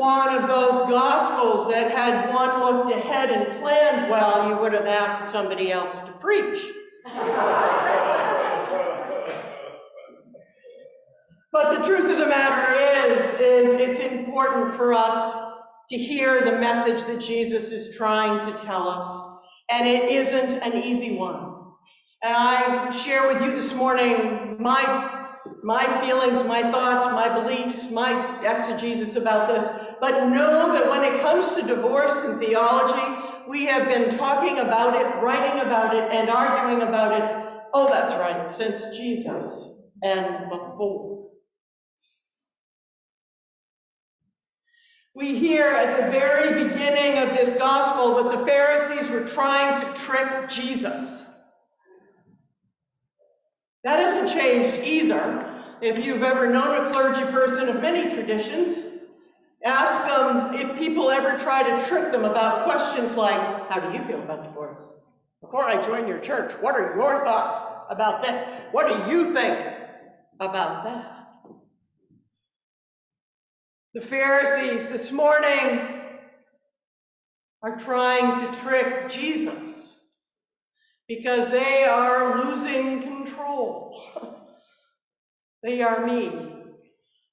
one of those Gospels that had one looked ahead and planned well, you would have asked somebody else to preach. But the truth of the matter is it's important for us to hear the message that Jesus is trying to tell us. And it isn't an easy one. And I share with you this morning my feelings, my thoughts, my beliefs, my exegesis about this. But know that when it comes to divorce and theology, we have been talking about it, writing about it, and arguing about it. Oh, that's right, since Jesus and before. We hear at the very beginning of this gospel that the Pharisees were trying to trick Jesus. That hasn't changed either. If you've ever known a clergy person of many traditions, ask them if people ever try to trick them about questions like, how do you feel about divorce? Before I join your church, what are your thoughts about this? What do you think about that? The Pharisees this morning are trying to trick Jesus because they are losing control. They are me.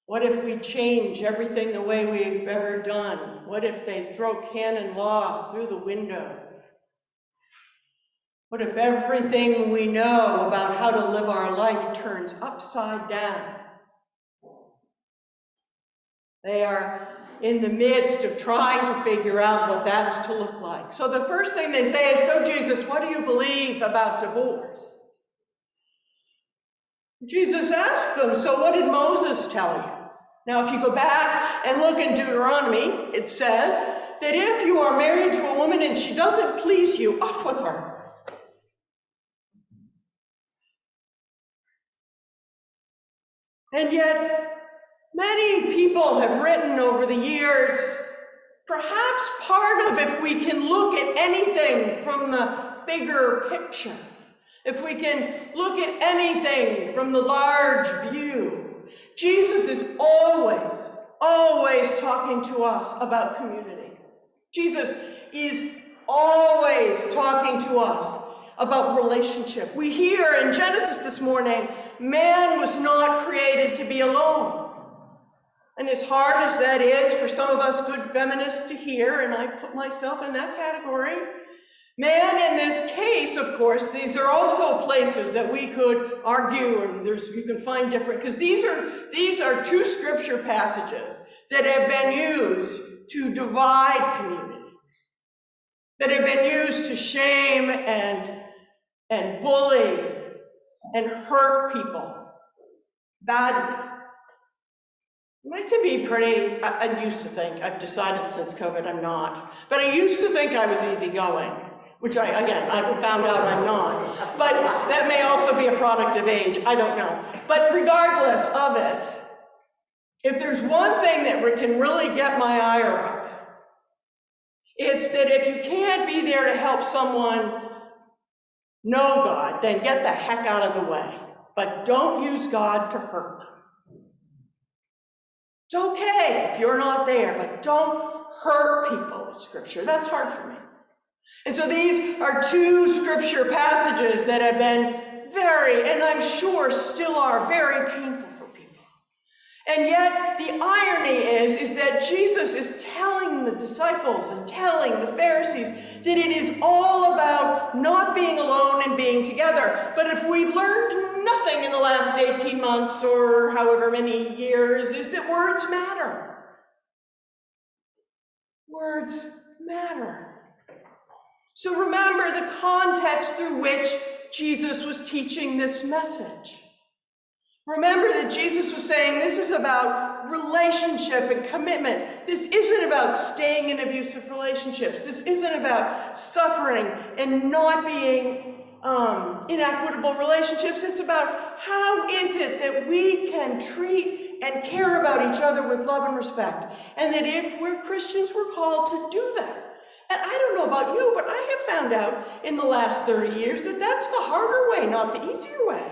What if we change everything the way we've ever done? What if they throw canon law through the window? What if everything we know about how to live our life turns upside down? They are in the midst of trying to figure out what that's to look like. So the first thing they say is, so Jesus, what do you believe about divorce? Jesus asks them, so what did Moses tell you? Now, if you go back and look in Deuteronomy, it says that if you are married to a woman and she doesn't please you, off with her. And yet, many people have written over the years, perhaps part of if we can look at anything from the bigger picture, if we can look at anything from the large view, Jesus is always talking to us about community. Jesus is always talking to us about relationship. We hear in Genesis this morning, man was not created to be alone. And as hard as that is for some of us good feminists to hear, and I put myself in that category, man, in this case, of course, these are also places that we could argue, and you can find different, because these are two scripture passages that have been used to divide community, that have been used to shame and bully and hurt people badly. And I can be pretty, I used to think, I've decided since COVID I'm not, but I used to think I was easygoing, which I found out I'm not. But that may also be a product of age, I don't know. But regardless of it, if there's one thing that can really get my ire up, it's that if you can't be there to help someone know God, then get the heck out of the way. But don't use God to hurt them. It's okay if you're not there, but don't hurt people with Scripture. That's hard for me. And so these are two Scripture passages that have been very, and I'm sure still are, very painful for people. And yet the irony is that Jesus is telling the disciples and telling the Pharisees that it is all about not being alone and being together. But if we've learned nothing in the last 18 months or however many years, is that words matter. Words matter. So remember the context through which Jesus was teaching this message. Remember that Jesus was saying this is about relationship and commitment. This isn't about staying in abusive relationships. This isn't about suffering and not being in equitable relationships. It's about how is it that we can treat and care about each other with love and respect. And that if we're Christians, we're called to do that. And I don't know about you, but I have found out in the last 30 years that that's the harder way, not the easier way.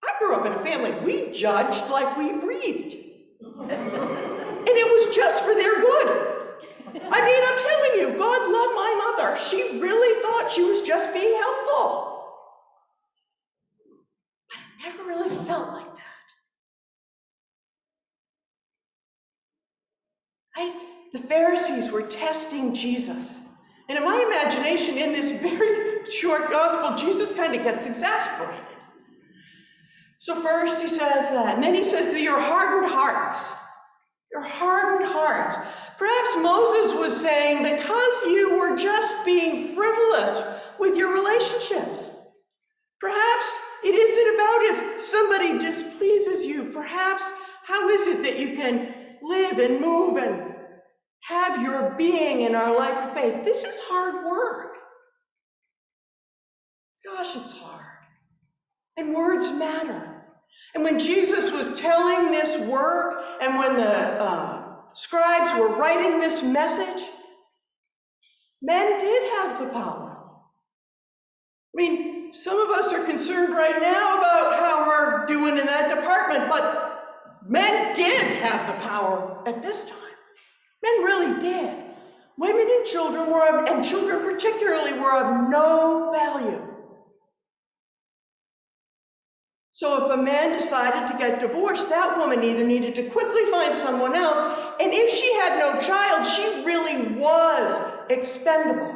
I grew up in a family, we judged like we breathed. And it was just for their good. I mean, I'm telling you, God loved my mother. She really thought she was just being helpful. But it never really felt like that. The Pharisees were testing Jesus. And in my imagination, in this very short gospel, Jesus kind of gets exasperated. So first he says that, and then he says that your hardened hearts. Your hardened hearts. Perhaps Moses was saying, because you were just being frivolous with your relationships. Perhaps it isn't about if somebody displeases you. Perhaps how is it that you can live and move and have your being in our life of faith? This is hard work. Gosh, it's hard. And words matter. And when Jesus was telling this work, and when the scribes were writing this message, men did have the power. I mean, some of us are concerned right now about how we're doing in that department, but men did have the power at this time. Men really did. Women and children particularly, were of no value. So if a man decided to get divorced, that woman either needed to quickly find someone else, and if she had no child, she really was expendable.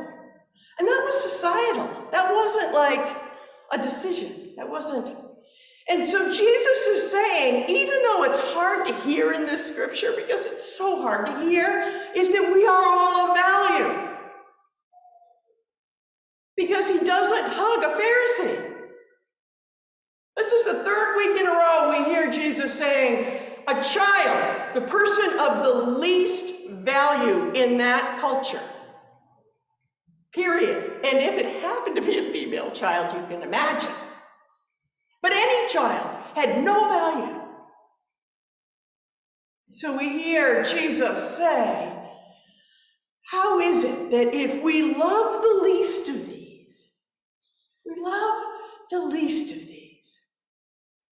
And that was societal. That wasn't like a decision. That wasn't. And so Jesus is saying, even though it's hard to hear in this scripture, because it's so hard to hear, is that we are all of value. Because he doesn't hug a Pharisee. This is the third week in a row we hear Jesus saying, a child, the person of the least value in that culture. Period. And if it happened to be a female child, you can imagine. But any child had no value. So we hear Jesus say, how is it that if we love the least of these,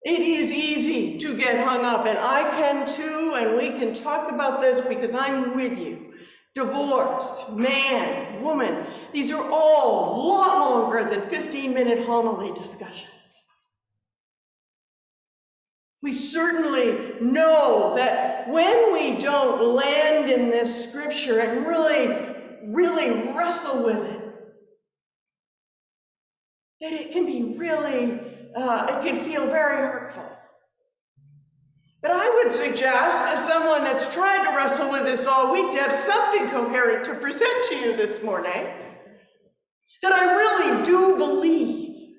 it is easy to get hung up, and I can too, and we can talk about this because I'm with you. Divorce, man, woman, these are all a lot longer than 15-minute homily discussions. We certainly know that when we don't land in this scripture and really wrestle with it, that it can be it can feel very hurtful. But I would suggest, as someone that's tried to wrestle with this all week, to have something coherent to present to you this morning, that I really do believe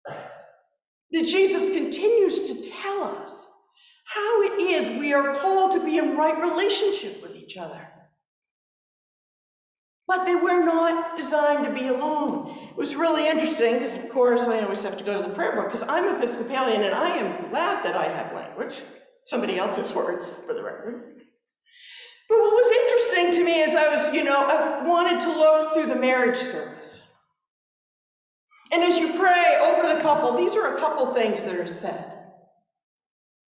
that Jesus continues to tell us how it is we are called to be in right relationship with each other. But that we're not designed to be alone. It was really interesting, because of course I always have to go to the prayer book, because I'm Episcopalian and I am glad that I have language, somebody else's words for the record. But what was interesting to me is I wanted to look through the marriage service. And as you pray over the couple, these are a couple things that are said.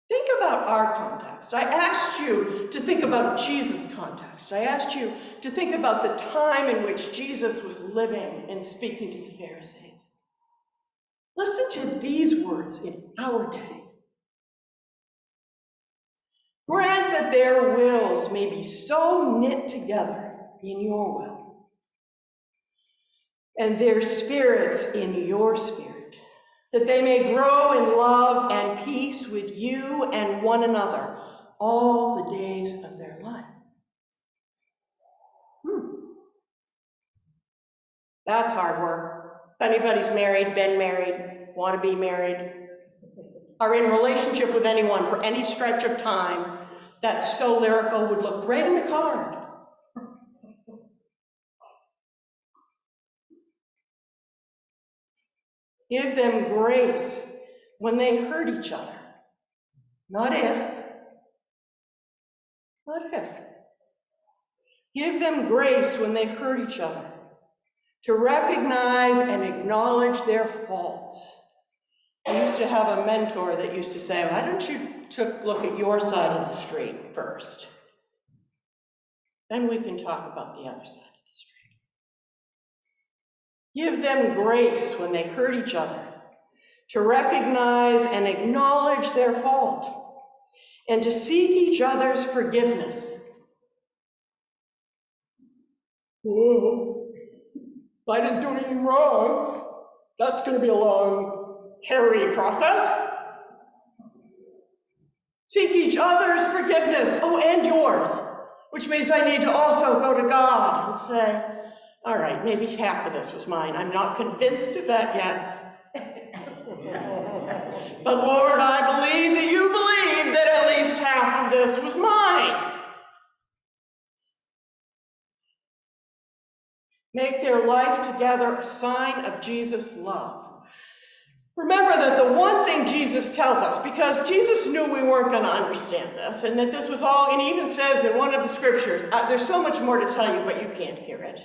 Think about our context. I asked you to think about Jesus' context. I asked you to think about the time in which Jesus was living and speaking to the Pharisees. Listen to these words in our day. Grant that their wills may be so knit together in your will, and their spirits in your spirit, that they may grow in love and peace with you and one another all the days of their life. That's hard work. If anybody's married, been married, want to be married, are in relationship with anyone for any stretch of time, that's so lyrical would look great in the card. Give them grace when they hurt each other. Not if. Not if. Give them grace when they hurt each other, to recognize and acknowledge their faults. Use to have a mentor that used to say, why don't you look at your side of the street first? Then we can talk about the other side of the street. Give them grace when they hurt each other, to recognize and acknowledge their fault, and to seek each other's forgiveness. Oh, if I didn't do anything wrong, that's going to be a long, hairy process. Seek each other's forgiveness, and yours, which means I need to also go to God and say, all right, maybe half of this was mine. I'm not convinced of that yet. But Lord, I believe that you believe that at least half of this was mine. Make their life together a sign of Jesus' love. Remember that the one thing Jesus tells us, because Jesus knew we weren't going to understand this, and that this was all, and he even says in one of the scriptures, there's so much more to tell you, but you can't hear it.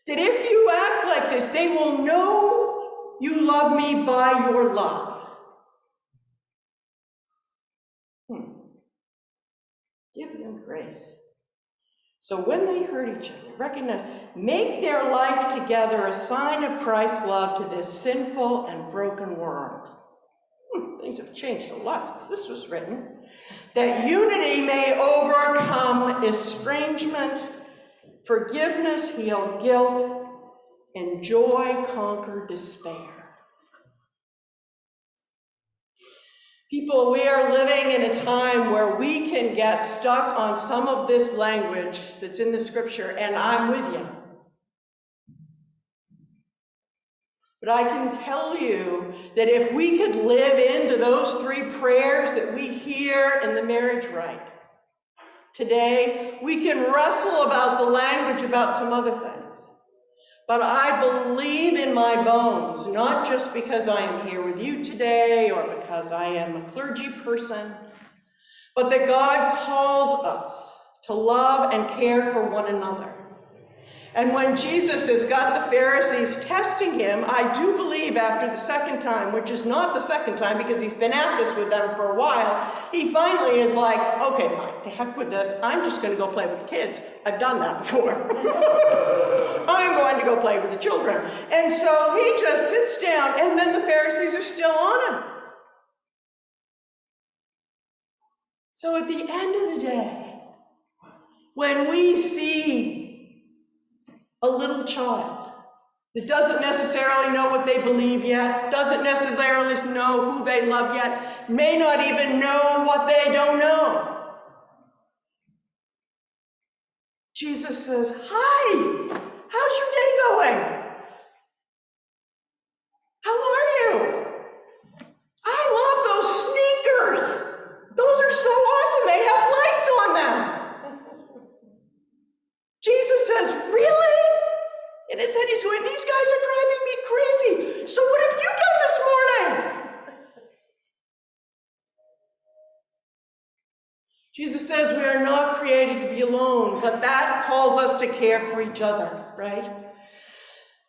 That if you act like this, they will know you love me by your love. Give them grace. So when they hurt each other, recognize, make their life together a sign of Christ's love to this sinful and broken world. Things have changed a lot since this was written. That unity may overcome estrangement, forgiveness heal guilt, and joy conquer despair. People, we are living in a time where we can get stuck on some of this language that's in the scripture, and I'm with you. But I can tell you that if we could live into those 3 prayers that we hear in the marriage rite today, we can wrestle about the language about some other things. But I believe in my bones, not just because I am here with you today or because I am a clergy person, but that God calls us to love and care for one another. And when Jesus has got the Pharisees testing him, I do believe after the second time, which is not the second time because he's been at this with them for a while, he finally is like, okay, fine, to heck with this. I'm just going to go play with the kids. I've done that before. I'm going to go play with the children. And so he just sits down, and then the Pharisees are still on him. So at the end of the day, when we see a little child that doesn't necessarily know what they believe yet, doesn't necessarily know who they love yet, may not even know what they don't know. Jesus says, hi, how's your day going? How are you? I love those sneakers. Those are so awesome. They have lights on them. Jesus says, really? In his head, he's going, these guys are driving me crazy. So what have you done this morning? Jesus says we are not created to be alone, but that calls us to care for each other, right?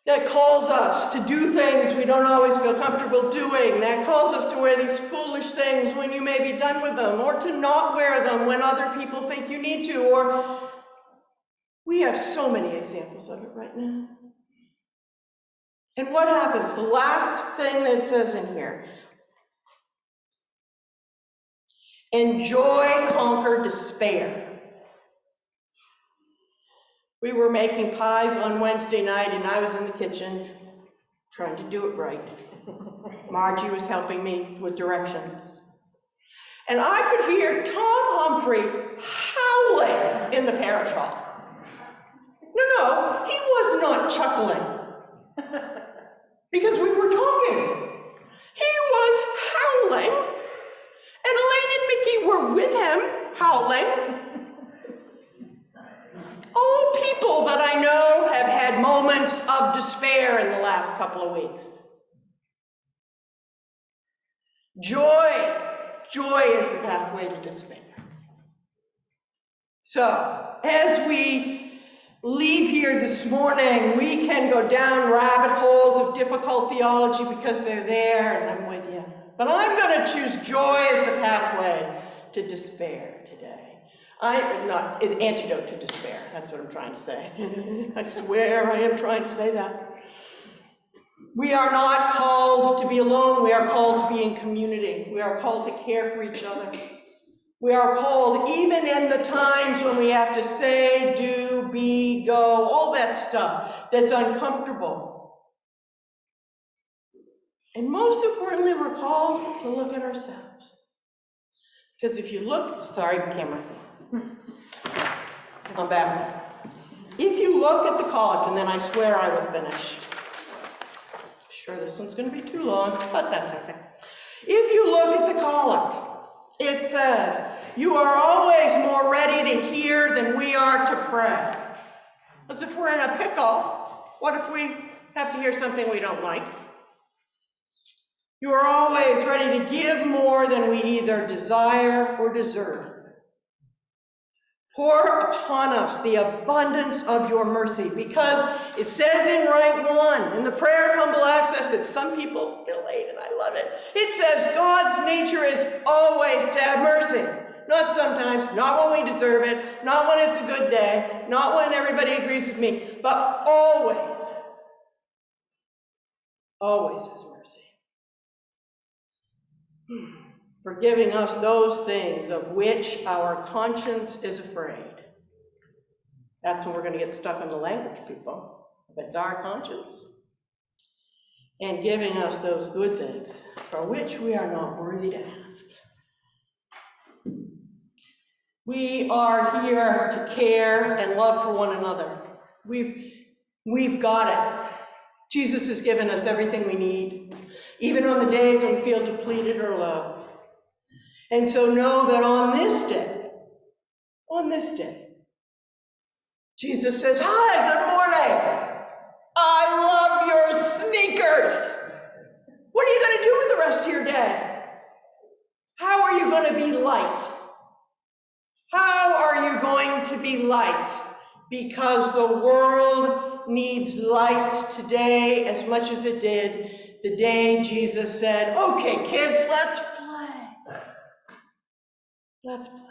That calls us to do things we don't always feel comfortable doing. That calls us to wear these foolish things when you may be done with them, or to not wear them when other people think you need to, or we have so many examples of it right now. And what happens? The last thing that it says in here, and joy conquer despair. We were making pies on Wednesday night, and I was in the kitchen trying to do it right. Margie was helping me with directions. And I could hear Tom Humphrey howling in the parish hall. No, he was not chuckling because we were talking. He was howling, and Elaine and Mickey were with him howling. All people that I know have had moments of despair in the last couple of weeks. Joy is the pathway to despair. So, as we leave here this morning, we can go down rabbit holes of difficult theology because they're there, and I'm with you. But I'm going to choose joy as the pathway to despair today. Not an antidote to despair. That's what I'm trying to say. I swear I am trying to say that. We are not called to be alone. We are called to be in community. We are called to care for each other. We are called, even in the times when we have to say, do, be, go, all that stuff that's uncomfortable. And most importantly, we're called to look at ourselves. Because if you look, sorry, camera. I'm back. If you look at the collect, and then I swear I will finish. Sure, this one's going to be too long, but that's okay. If you look at the collect, it says, you are always more ready to hear than we are to pray. As if we're in a pickle, what if we have to hear something we don't like? You are always ready to give more than we either desire or deserve. Pour upon us the abundance of your mercy, because it says in Rite 1, in the prayer of humble access, that some people still hate, and I love it. It says God's nature is always to have mercy. Not sometimes, not when we deserve it, not when it's a good day, not when everybody agrees with me, but always. Always has mercy. Forgiving us those things of which our conscience is afraid. That's when we're going to get stuck on the language, people. If it's our conscience. And giving us those good things for which we are not worthy to ask. We are here to care and love for one another. We've got it. Jesus has given us everything we need, even on the days when we feel depleted or low. And so know that on this day, Jesus says, hi, good morning. I love your sneakers. What are you going to do with the rest of your day? How are you going to be light? How are you going to be light? Because the world needs light today as much as it did the day Jesus said, okay, kids, let's play. Let's play.